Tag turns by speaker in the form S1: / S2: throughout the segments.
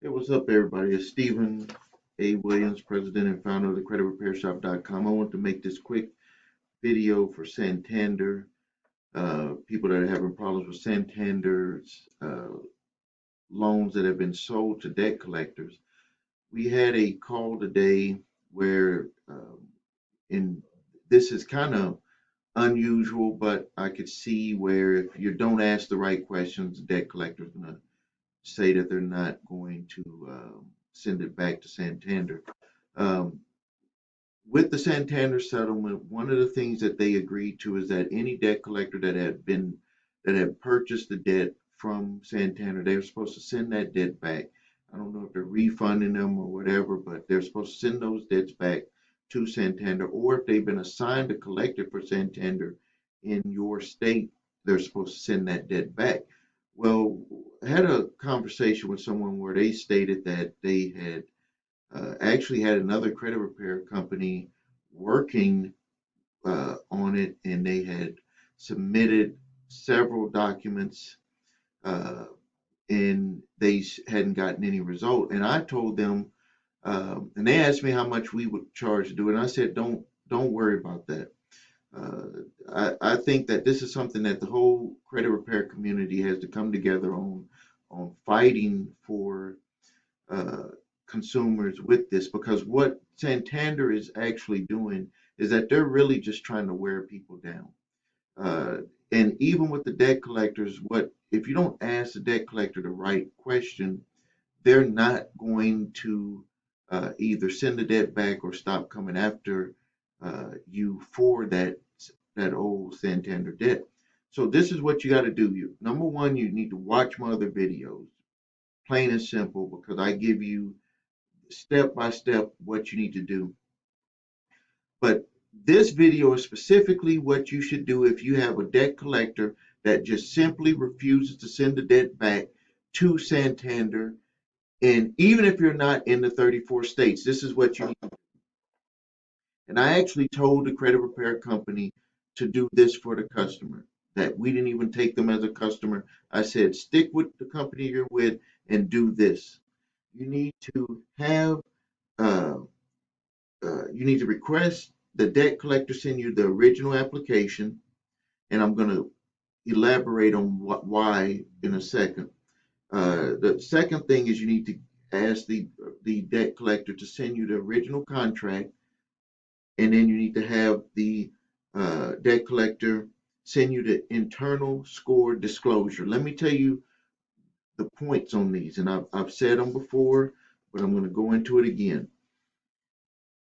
S1: Hey, what's up, everybody? It's Stephen A. Williams, president and founder of the creditrepairshop.com. I want to make this quick video for Santander, people that are having problems with Santander's loans that have been sold to debt collectors. We had a call today where, and this is kind of unusual, but I could see where if you don't ask the right questions, the debt collector's going to say that they're not going to send it back to Santander. Um, with the Santander settlement, one of the things that they agreed to is that any debt collector that had purchased the debt from Santander, they were supposed to send that debt back. I don't know if they're refunding them or whatever, but they're supposed to send those debts back to Santander, or if they've been assigned to collect it for Santander in your state, they're supposed to send that debt back. Well, I had a conversation with someone where they stated that they had actually had another credit repair company working on it, and they had submitted several documents, uh, and they hadn't gotten any result. And I told them, and they asked me how much we would charge to do it. And I said, don't worry about that. I think that this is something that the whole credit repair community has to come together on fighting for uh, consumers with this, because what Santander is actually doing is that they're really just trying to wear people down. Uh, and even with the debt collectors, what if you don't ask the debt collector the right question, they're not going to either send the debt back or stop coming after you for that old Santander debt. So this is what you got to do. You number one, you need to watch my other videos, plain and simple, because I give you step by step what you need to do. But this video is specifically what you should do if you have a debt collector that just simply refuses to send the debt back to Santander. And even if you're not in the 34 states, this is what you need. And I actually told the credit repair company to do this for the customer, that we didn't even take them as a customer. I said, stick with the company you're with and do this. You need to have uh, you need to request the debt collector send you the original application, and I'm going to elaborate on why in a second. The second thing is you need to ask the debt collector to send you the original contract, and then you need to have the debt collector send you the internal score disclosure. Let me tell you the points on these, and I've said them before, but I'm going to go into it again.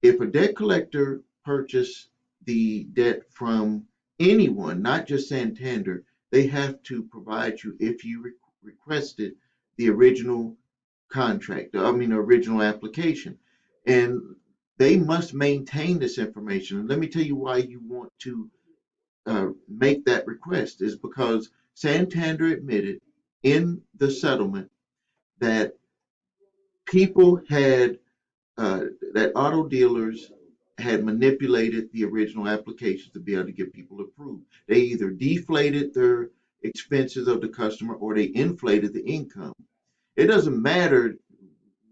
S1: If a debt collector purchased the debt from anyone, not just Santander, they have to provide you, if you requested the original contract, I mean, the original application. And they must maintain this information. And let me tell you why you want to make that request is because Santander admitted in the settlement that people had that auto dealers had manipulated the original applications to be able to get people approved. They either deflated their expenses of the customer or they inflated the income. It doesn't matter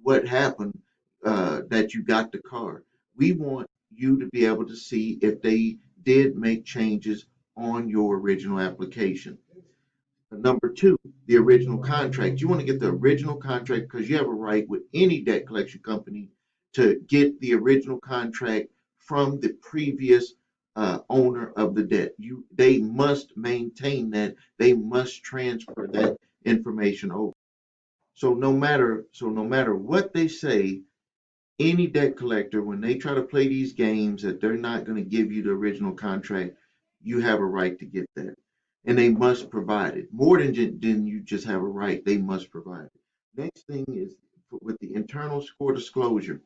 S1: what happened that you got the car. We want you to be able to see if they did make changes on your original application. Number two, the original contract. You want to get the original contract because you have a right with any debt collection company to get the original contract from the previous owner of the debt. They must maintain that. They must transfer that information over. So no matter what they say, any debt collector, when they try to play these games that they're not going to give you the original contract, you have a right to get that. And they must provide it. More than you just have a right, they must provide it. Next thing is with the internal score disclosure.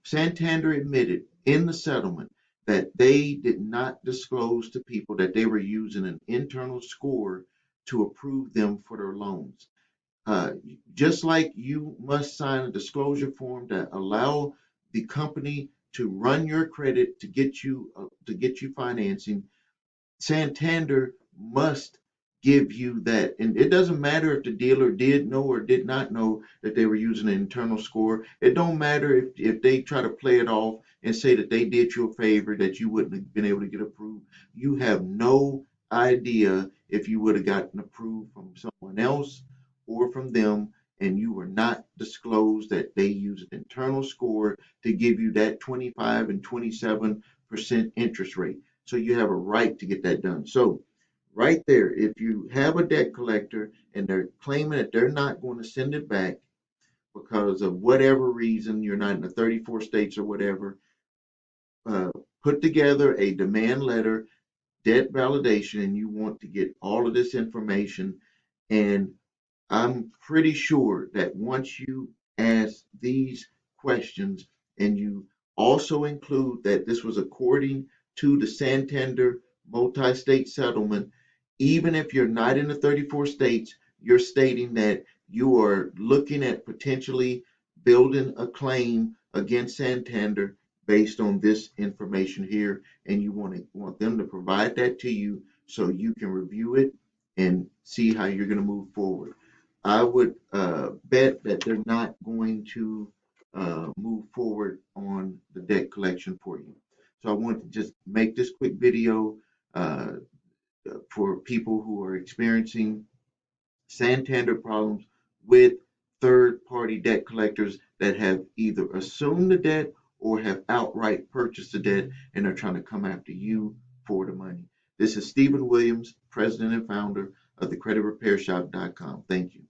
S1: Santander admitted in the settlement that they did not disclose to people that they were using an internal score to approve them for their loans. Uh, just like you must sign a disclosure form that allow the company to run your credit to get you financing, Santander must give you that. And it doesn't matter if the dealer did know or did not know that they were using an internal score. It don't matter if they try to play it off and say that they did you a favor that you wouldn't have been able to get approved. You have no idea if you would have gotten approved from someone else or from them, and you were not disclosed that they use an internal score to give you that 25 and 27% interest rate. So you have a right to get that done. So right there, if you have a debt collector and they're claiming that they're not going to send it back because of whatever reason, you're not in the 34 states or whatever, uh, put together a demand letter, debt validation, and you want to get all of this information. And I'm pretty sure that once you ask these questions and you also include that this was according to the Santander multi-state settlement, even if you're not in the 34 states, you're stating that you are looking at potentially building a claim against Santander based on this information here, and you want them to provide that to you so you can review it and see how you're going to move forward. I would bet that they're not going to move forward on the debt collection for you. So I want to just make this quick video uh, for people who are experiencing Santander problems with third-party debt collectors that have either assumed the debt or have outright purchased the debt and are trying to come after you for the money. This is Stephen Williams, president and founder of the creditrepairshop.com. Thank you.